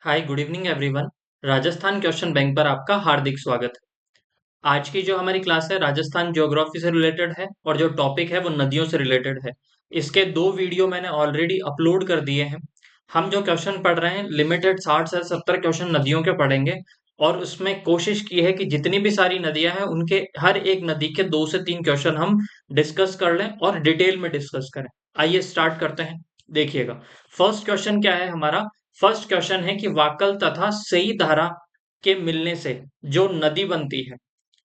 Hi good evening everyone. Rajasthan question bank पर आपका हार्दिक स्वागत है। आज की जो हमारी क्लास है राजस्थान ज्योग्राफी से रिलेटेड है और जो टॉपिक है वो नदियों से रिलेटेड है। इसके दो वीडियो मैंने ऑलरेडी अपलोड कर दिए हैं। हम जो क्वेश्चन पढ़ रहे हैं लिमिटेड 60 से 70 क्वेश्चन नदियों के पढ़ेंगे और उसमें कोशिश की है कि जितनी भी सारी नदियां हैं उनके हर एक नदी के 2 से 3 क्वेश्चन हम डिस्कस कर लें और डिटेल में डिस्कस करें। आइए स्टार्ट करते हैं। देखिएगा, फर्स्ट क्वेश्चन क्या है हमारा। फर्स्ट क्वेश्चन है कि वाकल तथा सई धारा के मिलने से जो नदी बनती है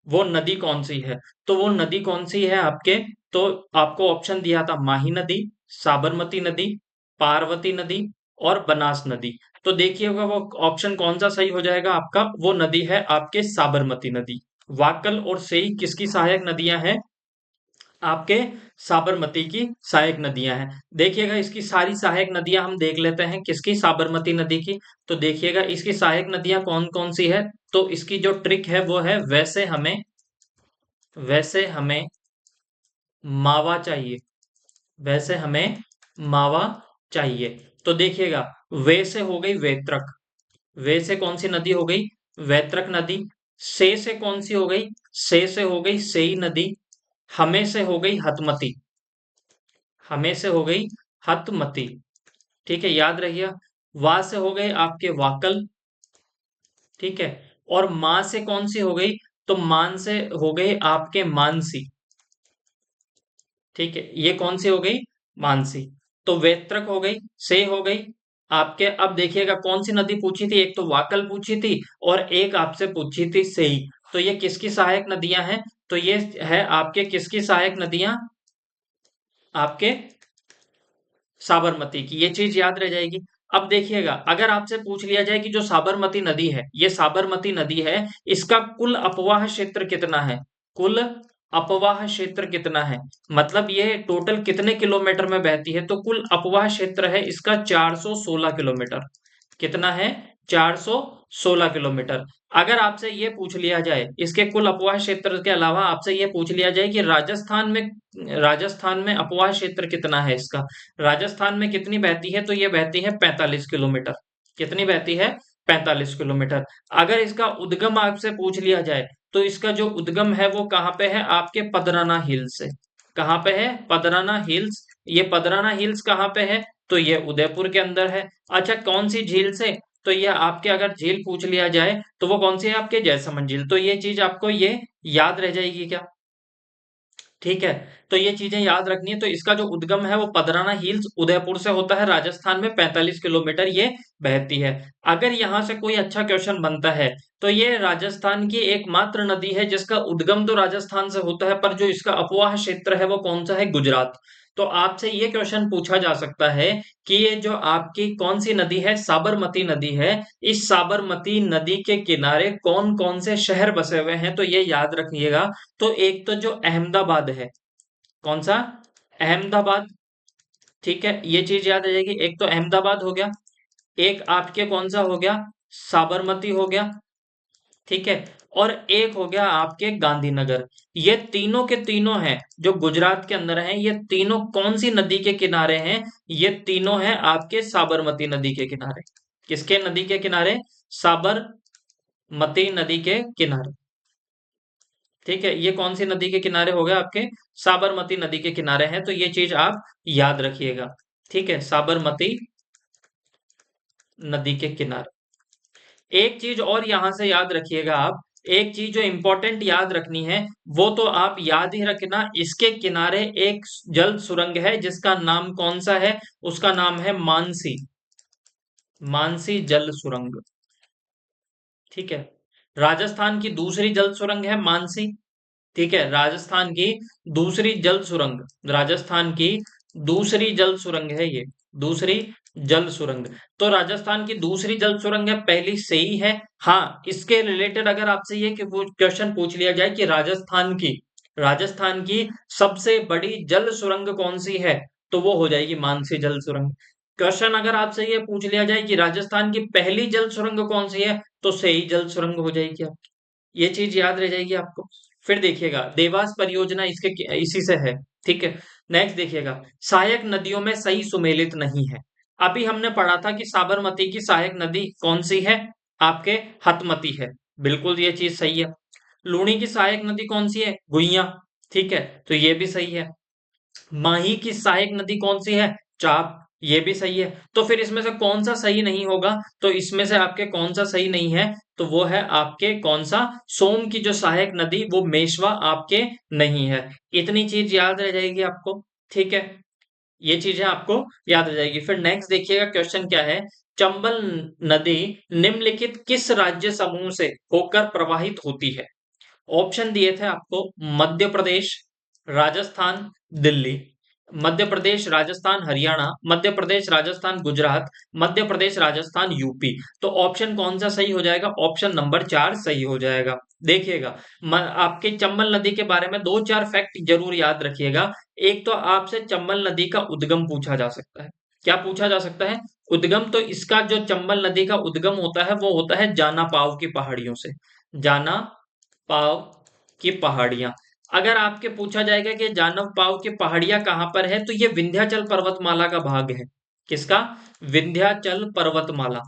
वो नदी कौन सी है। तो वो नदी कौन सी है आपके, तो आपको ऑप्शन दिया था माही नदी, साबरमती नदी, पार्वती नदी और बनास नदी। तो देखिएगा वो ऑप्शन कौन सा सही हो जाएगा आपका। वो नदी है आपके साबरमती नदी। वाकल और सेई किसकी सहायक नदियां हैं आपके, साबरमती की सहायक नदियां हैं। देखिएगा इसकी सारी सहायक नदियां हम देख लेते हैं किसकी, साबरमती नदी की। तो देखिएगा इसकी सहायक नदियां कौन कौन सी है। तो इसकी जो ट्रिक है वो है वैसे हमें मावा चाहिए। वैसे हमें मावा चाहिए। तो देखिएगा, वे से हो गई वेत्रक। वे से कौन सी नदी हो गई, वैत्रक नदी। से कौन सी हो गई, से हो गई सेई नदी। हमें से हो गई हतमती। हमें से हो गई हतमती। ठीक है, याद रखिए। वा से हो गए आपके वाकल। ठीक है, और मां से कौन सी हो गई, तो मान से हो गए आपके मानसी। ठीक है, ये कौन सी हो गई, मानसी। तो वेत्रक हो गई, से हो गई आपके। अब देखिएगा कौन सी नदी पूछी थी, एक तो वाकल पूछी थी और एक आपसे पूछी थी सेई। तो ये किसकी सहायक नदियां हैं, तो ये है आपके किसकी सहायक नदियां, आपके साबरमती की। ये चीज याद रह जाएगी। अब देखिएगा अगर आपसे पूछ लिया जाए कि जो साबरमती नदी है, ये साबरमती नदी है, इसका कुल अपवाह क्षेत्र कितना है। कुल अपवाह क्षेत्र कितना है, मतलब ये टोटल कितने किलोमीटर में बहती है। तो कुल अपवाह क्षेत्र है इसका 416 किलोमीटर। कितना है, 416 किलोमीटर। अगर आपसे ये पूछ लिया जाए इसके कुल अपवाह क्षेत्र के अलावा आपसे ये पूछ लिया जाए कि राजस्थान में अपवाह क्षेत्र कितना है इसका, राजस्थान में कितनी बहती है, तो ये बहती है 45 किलोमीटर। कितनी बहती है, 45 किलोमीटर। अगर इसका उद्गम आपसे पूछ लिया जाए तो इसका जो उद्गम है वो कहाँ पे है, आपके पदराना हिल से। कहाँ पे है, पदराना हिल्स। ये पदराना हिल्स कहाँ पे है, तो ये उदयपुर के अंदर है। अच्छा कौन सी झील से, तो ये आपके अगर झील पूछ लिया जाए तो वो कौन सी है आपके, जैसमंद झील। तो ये चीज आपको ये याद रह जाएगी क्या। ठीक है, तो ये चीजें याद रखनी है। तो इसका जो उद्गम है वो पदराना हिल्स उदयपुर से होता है, राजस्थान में 45 किलोमीटर ये बहती है। अगर यहां से कोई अच्छा क्वेश्चन बनता है तो ये राजस्थान की एकमात्र नदी है जिसका उद्गम तो राजस्थान से होता है, पर जो इसका अपवाह क्षेत्र है वो कौन सा है, गुजरात। तो आपसे ये क्वेश्चन पूछा जा सकता है कि ये जो आपकी कौन सी नदी है, साबरमती नदी है, इस साबरमती नदी के किनारे कौन कौन से शहर बसे हुए हैं, तो ये याद रखिएगा। तो एक तो जो अहमदाबाद है, कौन सा, अहमदाबाद। ठीक है, ये चीज याद आ जाएगी। एक तो अहमदाबाद हो गया, एक आपके कौन सा हो गया, साबरमती हो गया। ठीक है, और एक हो गया आपके गांधीनगर। ये तीनों के तीनों हैं जो गुजरात के अंदर हैं। ये तीनों कौन सी नदी के किनारे हैं, ये तीनों हैं आपके साबरमती नदी के किनारे। किसके नदी के किनारे, साबरमती नदी के किनारे। ठीक है, ये कौन सी नदी के किनारे हो गए आपके, साबरमती नदी के किनारे हैं। तो ये चीज आप याद रखिएगा। ठीक है, साबरमती नदी के किनारे। एक चीज और यहां से याद रखिएगा आप, एक चीज जो इंपॉर्टेंट याद रखनी है वो तो आप याद ही रखना, इसके किनारे एक जल सुरंग है जिसका नाम कौन सा है, उसका नाम है मानसी। मानसी जल सुरंग। ठीक है, राजस्थान की दूसरी जल सुरंग है मानसी। ठीक है, राजस्थान की दूसरी जल सुरंग, राजस्थान की दूसरी जल सुरंग है ये, दूसरी जल सुरंग। तो राजस्थान की दूसरी जल सुरंग है, पहली से ही है। हाँ, इसके रिलेटेड अगर आपसे ये क्वेश्चन पूछ लिया जाए कि राजस्थान की सबसे बड़ी जल सुरंग कौन सी है, तो वो हो जाएगी मानसी जल सुरंग। क्वेश्चन अगर आपसे ये पूछ लिया जाए कि राजस्थान की पहली जल सुरंग कौन सी है, तो से ही जल सुरंग हो जाएगी आपकी। ये चीज याद रह जाएगी आपको। फिर देखिएगा देवास परियोजना इसके इसी से है। ठीक है, नेक्स्ट देखिएगा, सहायक नदियों में सही सुमेलित नहीं है। अभी हमने पढ़ा था कि साबरमती की सहायक नदी कौन सी है, आपके हतमती है, बिल्कुल ये चीज सही है। लूणी की सहायक नदी कौन सी है, गुइया, ठीक है, तो ये भी सही है। माही की सहायक नदी कौन सी है, चाप, ये भी सही है। तो फिर इसमें से कौन सा सही नहीं होगा, तो इसमें से आपके कौन सा सही नहीं है, तो वो है आपके कौन सा, सोम की जो सहायक नदी वो मेशवा आपके नहीं है। इतनी चीज याद रह जाएगी आपको, ठीक है, ये चीजें आपको याद रह जाएगी। फिर नेक्स्ट देखिएगा क्वेश्चन क्या है, चंबल नदी निम्नलिखित किस राज्य समूह से होकर प्रवाहित होती है। ऑप्शन दिए थे आपको, मध्य प्रदेश, राजस्थान, दिल्ली, मध्य प्रदेश राजस्थान हरियाणा, मध्य प्रदेश राजस्थान गुजरात, मध्य प्रदेश राजस्थान यूपी। तो ऑप्शन कौन सा सही हो जाएगा, ऑप्शन नंबर 4 सही हो जाएगा। देखिएगा, आपके चंबल नदी के बारे में 2-4 फैक्ट जरूर याद रखिएगा। एक तो आपसे चंबल नदी का उद्गम पूछा जा सकता है। क्या पूछा जा सकता है, उद्गम। तो इसका जो चंबल नदी का उद्गम होता है वो होता है जाना पाव की पहाड़ियों से, जाना पाव की पहाड़ियां। अगर आपके पूछा जाएगा कि जानव पाव की पहाड़ियां कहां पर है, तो ये विंध्याचल पर्वतमाला का भाग है। किसका, विंध्याचल पर्वतमाला,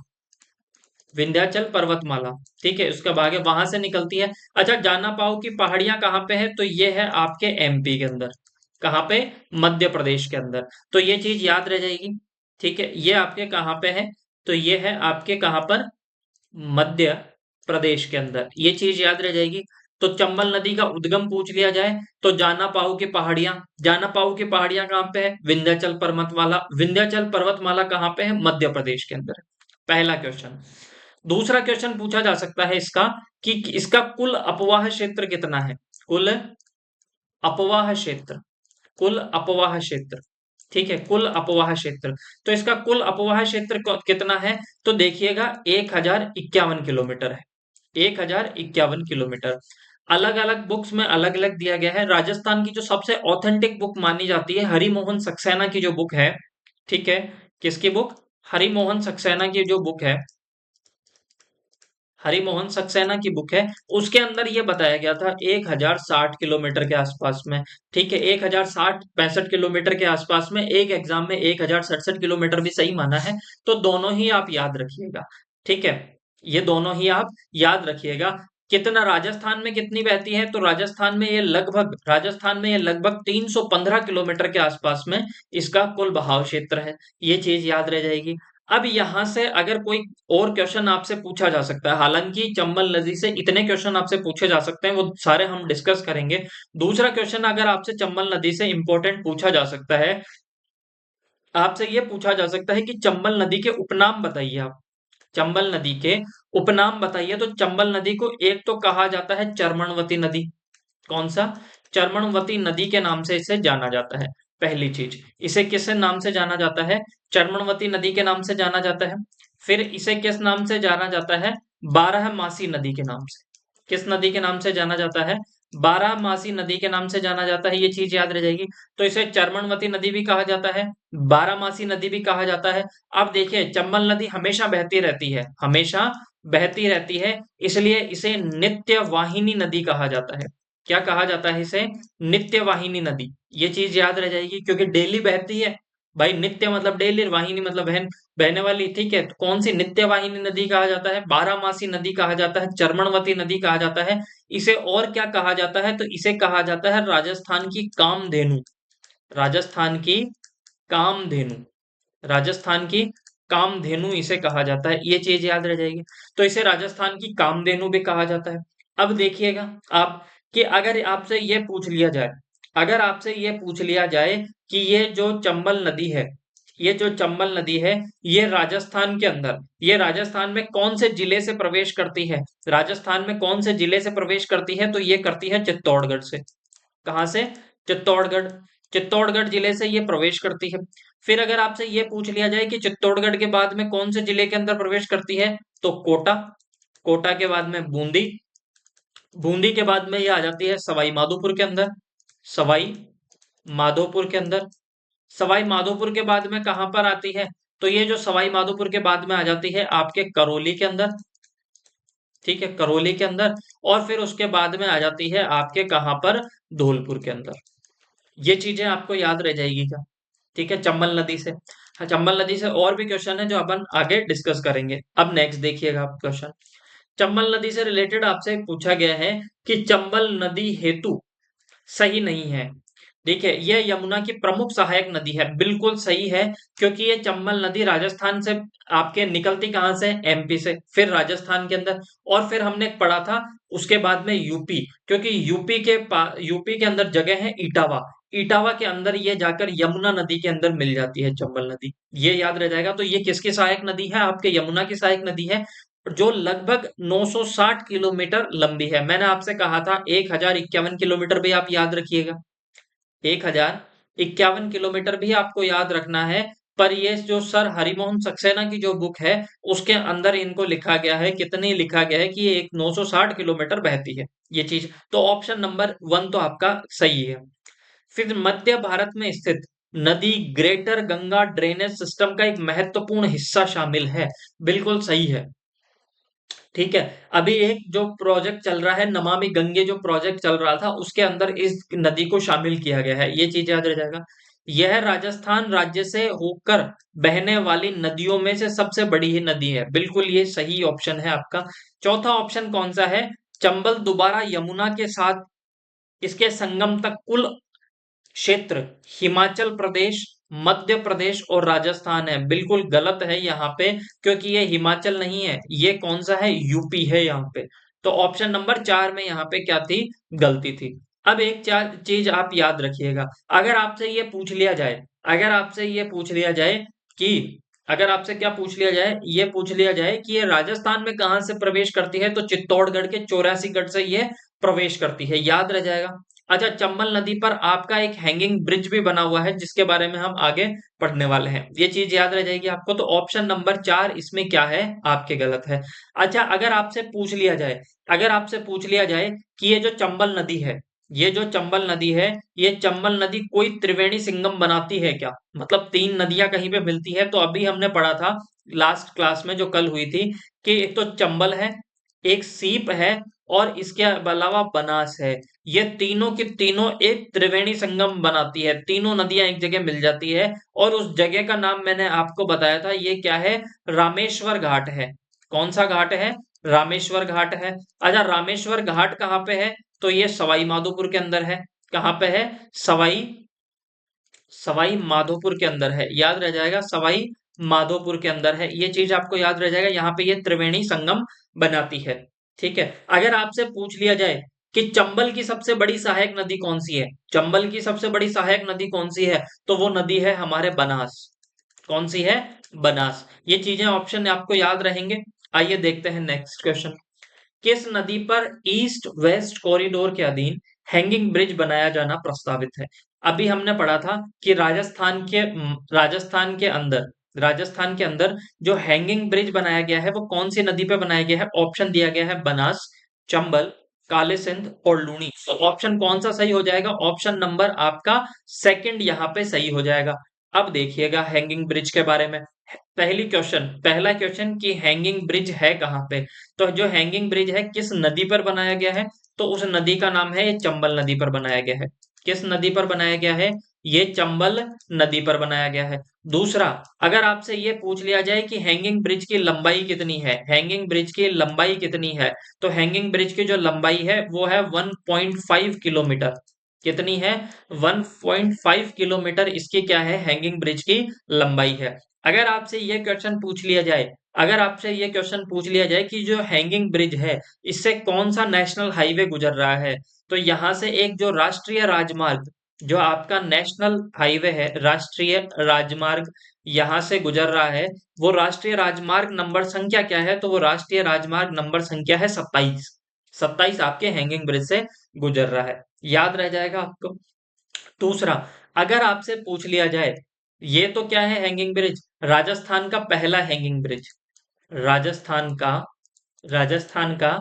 विंध्याचल पर्वतमाला, ठीक है, उसका भाग है, वहां से निकलती है। अच्छा, जाना पाव की पहाड़ियां कहाँ पे है, तो ये है आपके एमपी के अंदर। कहाँ पे, मध्य प्रदेश के अंदर। तो ये चीज याद रह जाएगी, ठीक है, ये आपके कहाँ पे है, तो ये है आपके कहाँ पर, मध्य प्रदेश के अंदर, ये चीज याद रह जाएगी। तो चंबल नदी का उद्गम पूछ लिया जाए, तो जाना पाऊ की पहाड़ियां, जाना पाऊ की पहाड़ियां कहाँ पे है, विंध्याचल पर्वतमाला, विंध्याचल पर्वतमाला कहाँ पे है, मध्य प्रदेश के अंदर। पहला क्वेश्चन। दूसरा क्वेश्चन पूछा जा सकता है इसका, कि इसका कुल अपवाह क्षेत्र कितना है, कुल अपवाह क्षेत्र, कुल अपवाह क्षेत्र, ठीक है, कुल अपवाह क्षेत्र। तो इसका कुल अपवाह क्षेत्र कितना है, तो देखिएगा 1051 किलोमीटर है, 1051 किलोमीटर। अलग अलग बुक्स में अलग अलग दिया गया है। राजस्थान की जो सबसे ऑथेंटिक बुक मानी जाती है, हरिमोहन सक्सेना की जो बुक है, ठीक है, किसकी बुक, हरिमोहन सक्सेना की जो बुक है, हरिमोहन सक्सेना की बुक है, उसके अंदर ये बताया गया था 1060 किलोमीटर के आसपास में, ठीक है, 1060-65 किलोमीटर के आसपास में। एक एग्जाम में 1067 किलोमीटर भी सही माना है। तो दोनों ही आप याद रखिएगा, ठीक है, ये दोनों ही आप याद रखिएगा। कितना राजस्थान में कितनी बहती है, तो राजस्थान में ये लगभग 315 किलोमीटर के आसपास में इसका कुल बहाव क्षेत्र है। ये चीज याद रह जाएगी। अब यहां से अगर कोई और क्वेश्चन आपसे पूछा जा सकता है, हालांकि चंबल नदी से इतने क्वेश्चन आपसे पूछे जा सकते हैं, वो सारे हम डिस्कस करेंगे। दूसरा क्वेश्चन अगर आपसे चंबल नदी से इंपॉर्टेंट पूछा जा सकता है, आपसे ये पूछा जा सकता है कि चंबल नदी के उपनाम बताइए आप, चंबल नदी के उपनाम बताइए। तो चंबल नदी को एक तो कहा जाता है चर्मणवती नदी, कौन सा, चर्मणवती नदी के नाम से इसे जाना जाता है। पहली चीज, इसे किस नाम से जाना जाता है, चर्मणवती नदी के नाम से जाना जाता है। फिर इसे किस नाम से जाना जाता है, बारहमासी नदी के नाम से। किस नदी के नाम से जाना जाता है, बारहमासी नदी के नाम से जाना जाता है, ये चीज याद रह जाएगी। तो इसे चर्मणवती नदी भी कहा जाता है, बारहमासी नदी भी कहा जाता है। अब देखिए, चंबल नदी हमेशा बहती रहती है, हमेशा बहती रहती है, इसलिए इसे नित्य वाहिनी नदी कहा जाता है। क्या कहा जाता है इसे, नित्य वाहिनी नदी। ये चीज याद रह जाएगी, क्योंकि डेली बहती है, भाई नित्य मतलब डेली, वाहिनी मतलब बहने वाली, ठीक है। तो कौन सी, नित्य वाहिनी नदी कहा जाता है, बारहमासी नदी कहा जाता है, चर्मणवती नदी कहा जाता है। इसे और क्या कहा जाता है, तो इसे कहा जाता है राजस्थान की कामधेनु, राजस्थान की कामधेनु, राजस्थान की कामधेनु इसे कहा जाता है। ये चीज याद रह जाएगी। तो इसे राजस्थान की कामधेनु भी कहा जाता है। अब देखिएगा आप, कि अगर आपसे ये पूछ लिया जाए, अगर आपसे ये पूछ लिया जाए कि ये जो चंबल नदी है, ये जो चंबल नदी है, ये राजस्थान के अंदर, ये राजस्थान में कौन से जिले से प्रवेश करती है, राजस्थान में कौन से जिले से प्रवेश करती है, तो ये करती है चित्तौड़गढ़ से। कहां से, चित्तौड़गढ़, चित्तौड़गढ़ जिले से ये प्रवेश करती है। फिर अगर आपसे ये पूछ लिया जाए कि चित्तौड़गढ़ के बाद में कौन से जिले के अंदर प्रवेश करती है, तो कोटा, कोटा के बाद में बूंदी, बूंदी के बाद में ये आ जाती है सवाई माधोपुर के अंदर, सवाई माधोपुर के अंदर। सवाई माधोपुर के बाद में कहां पर आती है, तो ये जो सवाई माधोपुर के बाद में आ जाती है आपके करौली के अंदर, ठीक है, करौली के अंदर। और फिर उसके बाद में आ जाती है आपके कहां पर, धौलपुर के अंदर। ये चीजें आपको याद रह जाएगी क्या, ठीक है, चंबल नदी से। हाँ, चंबल नदी से और भी क्वेश्चन है जो अपन आगे डिस्कस करेंगे। अब नेक्स्ट देखिएगा आप क्वेश्चन। चंबल नदी से रिलेटेड आपसे पूछा गया है कि चंबल नदी हेतु सही नहीं है। देखिए, यह यमुना की प्रमुख सहायक नदी है, बिल्कुल सही है, क्योंकि ये चंबल नदी राजस्थान से आपके निकलती कहां से, एमपी से, फिर राजस्थान के अंदर, और फिर हमने पढ़ा था उसके बाद में यूपी, क्योंकि यूपी के अंदर जगह है इटावा। इटावा के अंदर ये जाकर यमुना नदी के अंदर मिल जाती है चंबल नदी। ये याद रह जाएगा। तो ये किसकी सहायक नदी है, आपके यमुना की सहायक नदी है, जो लगभग 960 किलोमीटर लंबी है। मैंने आपसे कहा था 1051 किलोमीटर भी आप याद रखिएगा, 1051 किलोमीटर भी आपको याद रखना है। पर ये जो सर हरिमोहन सक्सेना की जो बुक है, उसके अंदर इनको लिखा गया है, कितनी लिखा गया है कि ये एक 960 किलोमीटर बहती है ये चीज। तो ऑप्शन नंबर 1 तो आपका सही है। फिर मध्य भारत में स्थित नदी ग्रेटर गंगा ड्रेनेज सिस्टम का एक महत्वपूर्ण हिस्सा शामिल है, बिल्कुल सही है। ठीक है, अभी एक जो प्रोजेक्ट चल रहा है, नमामि गंगे जो प्रोजेक्ट चल रहा था, उसके अंदर इस नदी को शामिल किया गया है, ये चीज याद रह जाएगा। यह राजस्थान राज्य से होकर बहने वाली नदियों में से सबसे बड़ी ही नदी है, बिल्कुल ये सही ऑप्शन है आपका। चौथा ऑप्शन कौन सा है, चंबल दोबारा यमुना के साथ इसके संगम तक कुल क्षेत्र हिमाचल प्रदेश, मध्य प्रदेश और राजस्थान है, बिल्कुल गलत है यहाँ पे, क्योंकि ये हिमाचल नहीं है, ये कौन सा है, यूपी है यहाँ पे। तो ऑप्शन नंबर 4 में यहाँ पे क्या थी, गलती थी। अब एक चीज आप याद रखिएगा, अगर आपसे ये पूछ लिया जाए, अगर आपसे ये पूछ लिया जाए कि अगर आपसे क्या पूछ लिया जाए, ये पूछ लिया जाए कि ये राजस्थान में कहां से प्रवेश करती है, तो चित्तौड़गढ़ के 84 गढ़ से ये प्रवेश करती है, याद रह जाएगा। अच्छा, चंबल नदी पर आपका एक हैंगिंग ब्रिज भी बना हुआ है, जिसके बारे में हम आगे पढ़ने वाले हैं, ये चीज याद रह जाएगी आपको। तो ऑप्शन नंबर 4 इसमें क्या है, आपके गलत है। अच्छा, अगर आपसे पूछ लिया जाए, अगर आपसे पूछ लिया जाए कि ये जो चंबल नदी है, ये जो चंबल नदी है, ये चंबल नदी कोई त्रिवेणी संगम बनाती है क्या, मतलब 3 नदियां कहीं पे मिलती है, तो अभी हमने पढ़ा था लास्ट क्लास में जो कल हुई थी, कि एक तो चंबल है, एक सीप है, और इसके अलावा बनास है। ये तीनों की तीनों एक त्रिवेणी संगम बनाती है, तीनों नदियां एक जगह मिल जाती है, और उस जगह का नाम मैंने आपको बताया था, ये क्या है, रामेश्वर घाट है। कौन सा घाट है, रामेश्वर घाट है। अच्छा, रामेश्वर घाट कहाँ पे है, तो ये सवाई माधोपुर के अंदर है। कहाँ पे है, सवाई सवाई माधोपुर के अंदर है, याद रह जाएगा, सवाई माधोपुर के अंदर है, ये चीज आपको याद रह जाएगा, यहाँ पे ये त्रिवेणी संगम बनाती है। ठीक है, अगर आपसे पूछ लिया जाए कि चंबल की सबसे बड़ी सहायक नदी कौन सी है, चंबल की सबसे बड़ी सहायक नदी कौन सी है, तो वो नदी है हमारे बनास। कौन सी है, बनास। ये चीजें ऑप्शन आपको याद रहेंगे। आइए देखते हैं नेक्स्ट क्वेश्चन। किस नदी पर ईस्ट वेस्ट कॉरिडोर के अधीन हैंगिंग ब्रिज बनाया जाना प्रस्तावित है। अभी हमने पढ़ा था कि राजस्थान के अंदर जो हैंगिंग ब्रिज बनाया गया है, वो कौन सी नदी पे बनाया गया है, ऑप्शन दिया गया है बनास, चंबल, काले सिंध और लूनी। तो ऑप्शन कौन सा सही हो जाएगा, ऑप्शन नंबर आपका सेकंड यहाँ पे सही हो जाएगा। अब देखिएगा हैंगिंग ब्रिज के बारे में, पहला क्वेश्चन कि हैंगिंग ब्रिज है कहाँ पे। तो जो हैंगिंग ब्रिज है किस नदी पर बनाया गया है, तो उस नदी का नाम है, ये चंबल नदी पर बनाया गया है। किस नदी पर बनाया गया है, ये चंबल नदी पर बनाया गया है। दूसरा, अगर आपसे ये पूछ लिया जाए कि हैंगिंग ब्रिज की लंबाई कितनी है, हैंगिंग ब्रिज की लंबाई कितनी है, तो हैंगिंग ब्रिज की जो लंबाई है वो है 1.5 किलोमीटर। कितनी है, 1.5 किलोमीटर इसकी क्या है, हैंगिंग ब्रिज की लंबाई है। अगर आपसे ये क्वेश्चन पूछ लिया जाए, अगर आपसे ये क्वेश्चन पूछ लिया जाए कि जो हैंगिंग ब्रिज है, इससे कौन सा नेशनल हाईवे गुजर रहा है, तो यहां से एक जो राष्ट्रीय राजमार्ग, जो आपका नेशनल हाईवे है, राष्ट्रीय राजमार्ग यहां से गुजर रहा है, वो राष्ट्रीय राजमार्ग नंबर संख्या क्या है, तो वो राष्ट्रीय राजमार्ग नंबर संख्या है 27। 27 आपके हैंगिंग ब्रिज से गुजर रहा है, याद रह जाएगा आपको। दूसरा, अगर आपसे पूछ लिया जाए, ये तो क्या है हैंगिंग ब्रिज, राजस्थान का पहला हैंगिंग ब्रिज, राजस्थान का राजस्थान का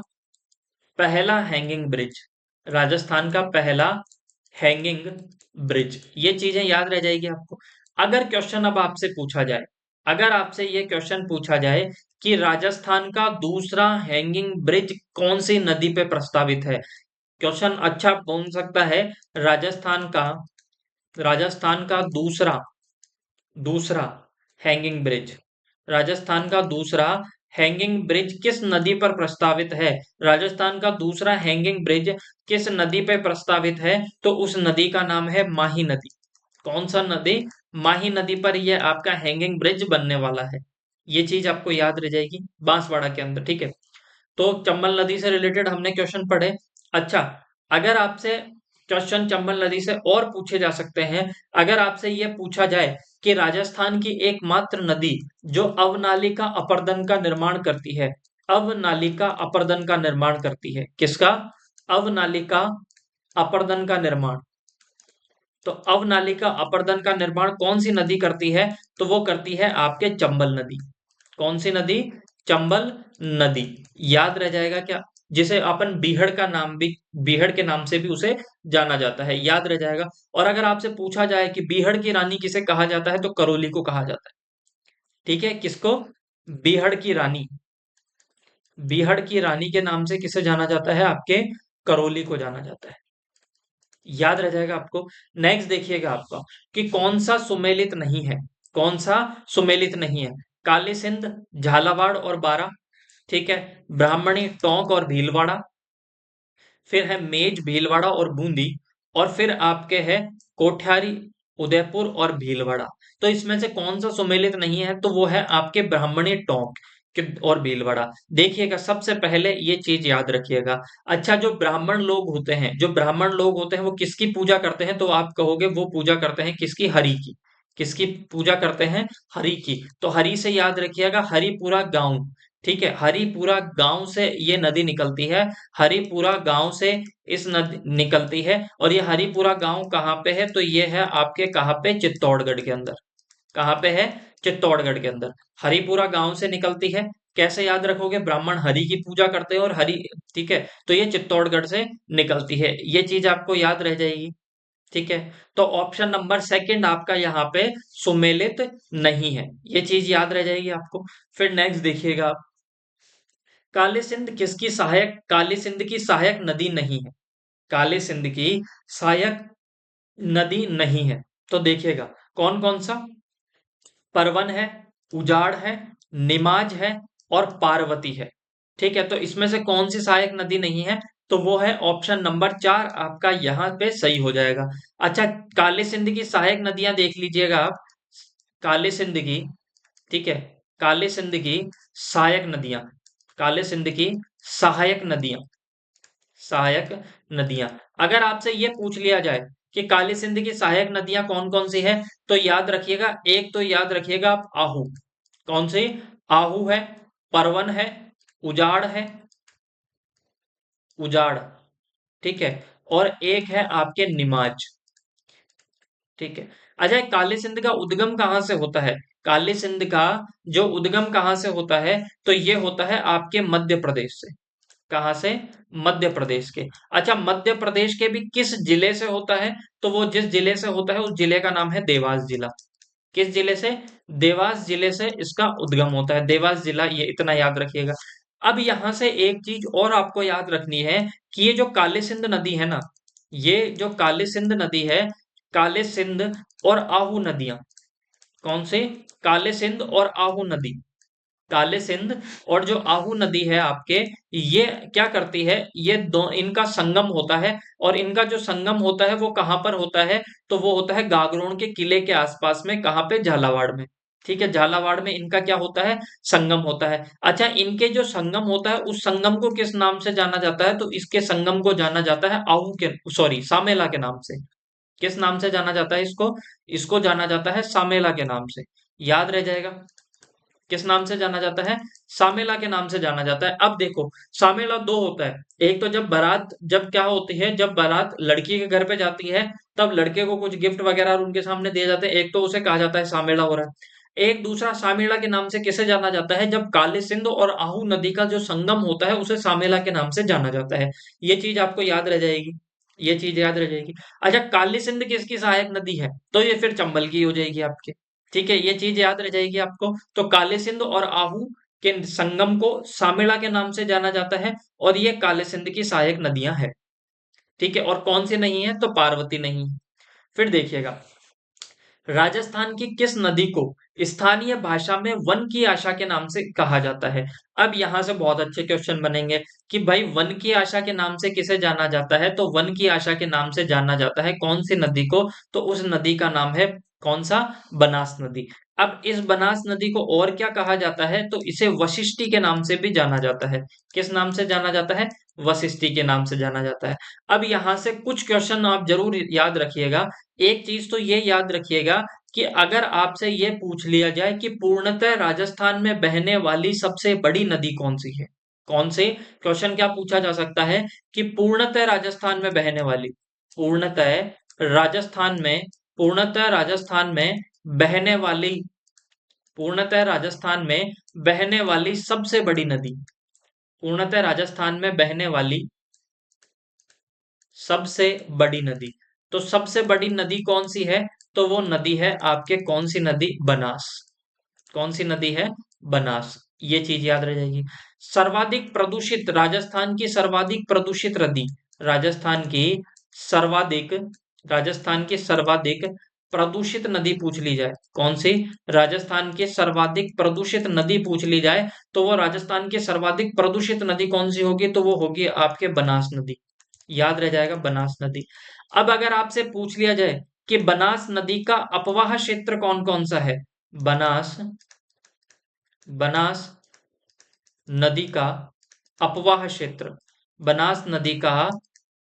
पहला हैंगिंग ब्रिज, राजस्थान का पहला हैंगिंग ब्रिज, ये चीजें याद रह जाएगी आपको। अगर क्वेश्चन अब आपसे पूछा जाए, अगर आपसे ये क्वेश्चन पूछा जाए कि राजस्थान का दूसरा हैंगिंग ब्रिज कौन सी नदी पे प्रस्तावित है, क्वेश्चन अच्छा बन सकता है, राजस्थान का राजस्थान का दूसरा दूसरा हैंगिंग ब्रिज, राजस्थान का दूसरा हैंगिंग ब्रिज किस नदी पर प्रस्तावित है? राजस्थान का दूसरा हैंगिंग ब्रिज किस नदी पे प्रस्तावित है? तो उस नदी का नाम है माही नदी। कौन सा नदी? माही नदी पर यह आपका हैंगिंग ब्रिज बनने वाला है। ये चीज आपको याद रह जाएगी बांसवाड़ा के अंदर, ठीक है। तो चंबल नदी से रिलेटेड हमने क्वेश्चन पढ़े। अच्छा, अगर आपसे क्वेश्चन चंबल नदी से और पूछे जा सकते हैं। अगर आपसे यह पूछा जाए कि राजस्थान की एकमात्र नदी जो अवनालिका अपर्दन का निर्माण करती है, अवनालिका अपर्दन का निर्माण करती है, किसका? अवनालिका अपर्दन का निर्माण। तो अवनालिका अपर्दन का निर्माण कौन सी नदी करती है? तो वो करती है आपके चंबल नदी। कौन सी नदी? चंबल नदी। याद रह जाएगा क्या? जिसे अपन बीहड़ का नाम भी, बीहड़ के नाम से भी उसे जाना जाता है, याद रह जाएगा। और अगर आपसे पूछा जाए कि बीहड़ की रानी किसे कहा जाता है, तो करौली को कहा जाता है। ठीक है, किसको? बीहड़ की रानी। बीहड़ की रानी के नाम से किसे जाना जाता है? आपके करौली को जाना जाता है। याद रह जाएगा आपको। नेक्स्ट देखिएगा आपका कि कौन सा सुमेलित नहीं है। कौन सा सुमेलित नहीं है? काली सिंध, झालावाड़ और बारा, ठीक है, ब्राह्मणी, टोंक और भीलवाड़ा, फिर है मेज, भीलवाड़ा और बूंदी, और फिर आपके है कोठियारी, उदयपुर और भीलवाड़ा। तो इसमें से कौन सा सुमेलित नहीं है? तो वो है आपके ब्राह्मणी, टोंक और भीलवाड़ा। देखिएगा, सबसे पहले ये चीज याद रखिएगा। अच्छा, जो ब्राह्मण लोग होते हैं, जो ब्राह्मण लोग होते हैं, वो किसकी पूजा करते हैं? तो आप कहोगे वो पूजा करते हैं किसकी? हरि की। किसकी पूजा करते हैं? हरि की। तो हरि से याद रखिएगा, हरिपुरा गांव, ठीक है, हरिपुरा गांव से ये नदी निकलती है। हरिपुरा गांव से इस नदी निकलती है। और ये हरिपुरा गांव कहाँ पे है? तो ये है आपके कहाँ पे? चित्तौड़गढ़ के अंदर। कहाँ पे है? चित्तौड़गढ़ के अंदर हरिपुरा गांव से निकलती है। कैसे याद रखोगे? ब्राह्मण हरि की पूजा करते हैं और हरि, ठीक है, तो ये चित्तौड़गढ़ से निकलती है। ये चीज आपको याद रह जाएगी, ठीक है। तो ऑप्शन नंबर सेकंड आपका यहाँ पे सुमेलित नहीं है, ये चीज याद रह जाएगी आपको। फिर नेक्स्ट देखिएगा आप, काली सिंध किसकी सहायक, काली सिंध की सहायक नदी नहीं है। काली सिंध की सहायक नदी नहीं है। तो देखिएगा कौन कौन सा? परवन है, उजाड़ है, निमाज है और पार्वती है। ठीक है, तो इसमें से कौन सी सहायक नदी नहीं है? तो वो है ऑप्शन नंबर 4 आपका यहाँ पे सही हो जाएगा। अच्छा, काली सिंध की सहायक नदियां देख लीजिएगा आप। काली सिंध की, ठीक है, काली सिंध की सहायक नदियां, काली सिंध की सहायक नदियां, सहायक नदियां। अगर आपसे ये पूछ लिया जाए कि काली सिंध की सहायक नदियां कौन कौन सी है, तो याद रखिएगा, एक तो याद रखिएगा आप आहू। कौन सी? आहू है, परवन है, उजाड़ है, उजाड़, ठीक है, और एक है आपके निमाज, ठीक है। अच्छा, काली सिंध का उद्गम कहाँ से होता है? काली सिंध का जो उद्गम कहाँ से होता है, तो ये होता है आपके मध्य प्रदेश से। कहाँ से? मध्य प्रदेश के। अच्छा, मध्य प्रदेश के भी किस जिले से होता है? तो वो जिस जिले से होता है उस जिले का नाम है देवास जिला। किस जिले से? देवास जिले से इसका उद्गम होता है, देवास जिला, ये इतना याद रखिएगा। अब यहां से एक चीज और आपको याद रखनी है कि ये जो काली सिंध नदी है ना, ये जो काली सिंध नदी है, काली सिंध और आहू नदियां, कौन सी? काली सिंध और आहू नदी, काले सिंध और जो आहू नदी है आपके, ये क्या करती है? ये दो, इनका संगम होता है। और इनका जो संगम होता है वो कहाँ पर होता है? तो वो होता है गागरोन के किले के आसपास में। कहाँ पे? झालावाड़ में। ठीक है, झालावाड़ में इनका क्या होता है? संगम होता है। अच्छा, इनके जो संगम होता है उस संगम को किस नाम से जाना जाता है? तो इसके संगम को जाना जाता है आहू के, सॉरी, सामेला के नाम से। किस नाम से जाना जाता है इसको? इसको जाना जाता है सामेला के नाम से। याद रह जाएगा, किस नाम से जाना जाता है? सामेला के नाम से जाना जाता है। अब देखो, सामेला दो होता है। एक तो जब बारात, जब क्या होती है, जब बारात लड़की के घर पे जाती है, तब लड़के को कुछ गिफ्ट वगैरह उनके सामने दिए जाते हैं, एक तो उसे कहा जाता है सामेला हो रहा है। एक दूसरा सामेला के नाम से किसे जाना जाता है? जब काली सिंध और आहू नदी का जो संगम होता है उसे सामेला के नाम से जाना जाता है। ये चीज आपको याद रह जाएगी, ये चीज याद रह जाएगी। अच्छा, काली सिंध किसकी सहायक नदी है? तो ये फिर चंबल की हो जाएगी आपके। ठीक है, ये चीज याद रह जाएगी आपको। तो काले सिंध और आहू के संगम को सामेला के नाम से जाना जाता है। और ये काले सिंध की सहायक नदियां हैं। ठीक है, और कौन सी नहीं है? तो पार्वती नहीं है। फिर देखिएगा, राजस्थान की किस नदी को स्थानीय भाषा में वन की आशा के नाम से कहा जाता है? अब यहां से बहुत अच्छे क्वेश्चन बनेंगे कि भाई वन की आशा के नाम से किसे जाना जाता है? तो वन की आशा के नाम से जाना जाता है कौन सी नदी को? तो उस नदी का नाम है कौन सा? बनास नदी। अब इस बनास नदी को और क्या कहा जाता है? तो इसे वशिष्ठी के नाम से भी जाना जाता है। किस नाम से जाना जाता है? वशिष्ठी के नाम से जाना जाता है। अब यहां से कुछ क्वेश्चन आप जरूर याद रखिएगा। एक चीज तो ये याद रखिएगा कि अगर आपसे ये पूछ लिया जाए कि पूर्णतः राजस्थान में बहने वाली सबसे बड़ी नदी कौन सी है? कौन से? क्वेश्चन क्या पूछा जा सकता है कि पूर्णतः राजस्थान में बहने वाली, पूर्णतः राजस्थान में, पूर्णतः राजस्थान में बहने वाली, पूर्णतः राजस्थान में बहने वाली सबसे बड़ी नदी, पूर्णतः राजस्थान में बहने वाली सबसे बड़ी नदी। तो सबसे बड़ी नदी कौन सी है? तो वो नदी है आपके, कौन सी नदी? बनास। कौन सी नदी है? बनास। ये चीज याद रह जाएगी। सर्वाधिक प्रदूषित, राजस्थान की सर्वाधिक प्रदूषित नदी, राजस्थान की सर्वाधिक, राजस्थान की सर्वाधिक प्रदूषित नदी पूछ ली जाए, कौन सी? राजस्थान की सर्वाधिक प्रदूषित नदी पूछ ली जाए तो वो राजस्थान की सर्वाधिक प्रदूषित नदी कौन सी होगी? तो वो होगी आपके बनास नदी। याद रह जाएगा, बनास नदी। अब अगर आपसे पूछ लिया जाए कि बनास नदी का अपवाह क्षेत्र कौन कौन सा है? बनास, बनास नदी का अपवाह क्षेत्र, बनास नदी का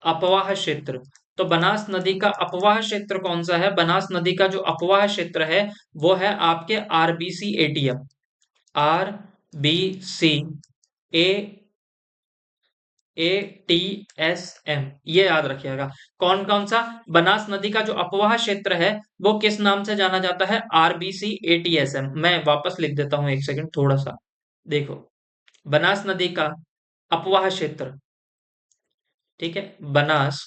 अपवाह क्षेत्र। तो बनास नदी का अपवाह क्षेत्र कौन सा है? बनास नदी का जो अपवाह क्षेत्र है वो है आपके RBC ATM, R B C A ATSM, ये याद रखिएगा। कौन कौन सा? बनास नदी का जो अपवाह क्षेत्र है वो किस नाम से जाना जाता है? RBC ATSM। मैं वापस लिख देता हूं, एक सेकंड थोड़ा सा देखो। बनास नदी का अपवाह क्षेत्र, ठीक है, बनास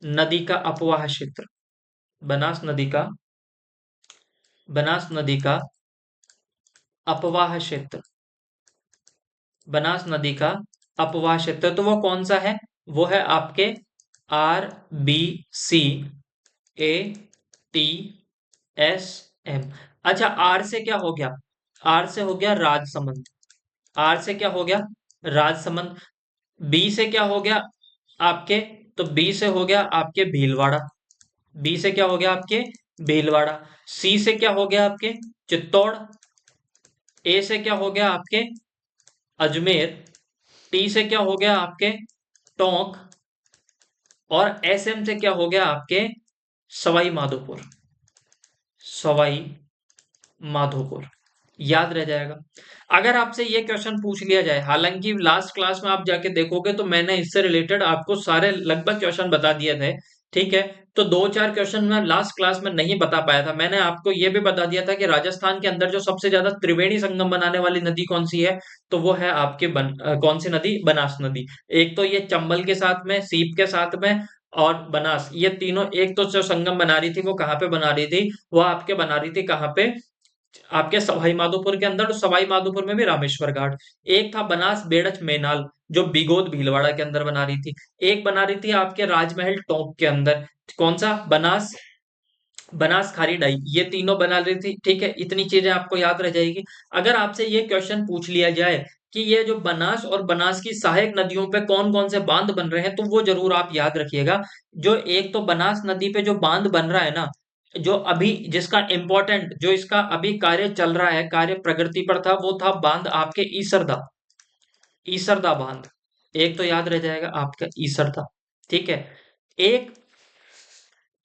नदी का अपवाह क्षेत्र, बनास नदी का, बनास नदी का अपवाह क्षेत्र, बनास नदी का अपवाह क्षेत्र, तो वो कौन सा है? वो है आपके RBC ATSM। अच्छा, आर से क्या हो गया? आर से हो गया राजसमंद, आर से क्या हो गया? राजसमंद। बी से क्या हो गया आपके? तो बी से हो गया आपके भीलवाड़ा, बी से क्या हो गया आपके? भीलवाड़ा। सी से क्या हो गया आपके? चित्तौड़। ए से क्या हो गया आपके? अजमेर। टी से क्या हो गया आपके? टोंक। और एसएम से क्या हो गया आपके? सवाई माधोपुर, सवाई माधोपुर। याद रह जाएगा। अगर आपसे ये क्वेश्चन पूछ लिया जाए, हालांकि लास्ट क्लास में आप जाके देखोगे तो मैंने इससे रिलेटेड आपको सारे लगभग क्वेश्चन बता दिए थे, ठीक है। तो दो चार क्वेश्चन मैं लास्ट क्लास में नहीं बता पाया था। मैंने आपको ये भी बता दिया था कि राजस्थान के अंदर जो सबसे ज्यादा त्रिवेणी संगम बनाने वाली नदी कौन सी है? तो वो है आपके कौन सी नदी? बनास नदी। एक तो ये चंबल के साथ में, सीप के साथ में और बनास, ये तीनों एक तो जो संगम बना रही थी वो कहाँ पे बना रही थी? वो आपके बना रही थी कहाँ पे? आपके सवाई माधोपुर के अंदर। तो सवाई माधोपुर में भी रामेश्वर घाट। एक था बनास बेड़च मेनाल जो बिगोद भीलवाड़ा के अंदर बना रही थी। एक बना रही थी आपके राजमहल टोंक के अंदर, कौन सा? बनास, बनास खारी डाई। ये तीनों बना रही थी, ठीक है। इतनी चीजें आपको याद रह जाएगी। अगर आपसे ये क्वेश्चन पूछ लिया जाए कि ये जो बनास और बनास की सहायक नदियों पे कौन कौन से बांध बन रहे हैं, तो वो जरूर आप याद रखिएगा। जो एक तो बनास नदी पे जो बांध बन रहा है ना, जो अभी जिसका इंपॉर्टेंट, जो इसका अभी कार्य चल रहा है, कार्य प्रगति पर था, वो था बांध आपके ईसरदा, ईसरदा बांध। एक तो याद रह जाएगा आपका ईसरदा, ठीक है। एक,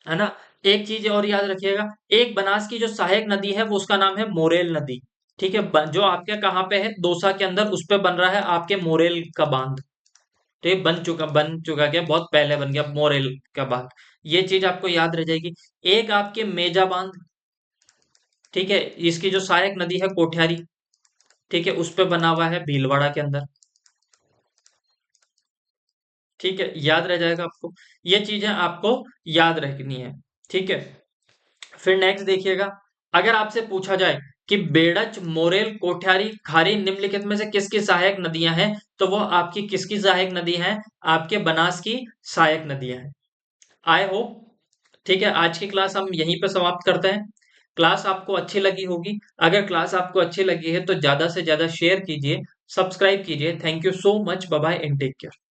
है ना, एक चीज और याद रखिएगा, एक बनास की जो सहायक नदी है वो उसका नाम है मोरेल नदी, ठीक है। जो आपके कहाँ पे है? दौसा के अंदर, उस पे बन रहा है आपके मोरेल का बांध। तो ये बन चुका क्या, बहुत पहले बन गया मोरेल का बांध। ये चीज आपको याद रह जाएगी। एक आपके मेजा बांध, ठीक है, इसकी जो सहायक नदी है कोठियारी, ठीक है, उस पे बना हुआ है भीलवाड़ा के अंदर, ठीक है। याद रह जाएगा आपको, ये चीजें आपको याद रखनी है, ठीक है। फिर नेक्स्ट देखिएगा, अगर आपसे पूछा जाए कि बेड़च, मोरेल, कोठियारी, खारी निम्नलिखित में से किसकी सहायक नदियां हैं, तो वो आपकी किसकी सहायक नदी हैं? आपके बनास की सहायक नदियां हैं। आई होप, ठीक है, आज की क्लास हम यहीं पे समाप्त करते हैं। क्लास आपको अच्छी लगी होगी। अगर क्लास आपको अच्छी लगी है तो ज्यादा से ज्यादा शेयर कीजिए, सब्सक्राइब कीजिए। Thank you so much, bye bye and take care.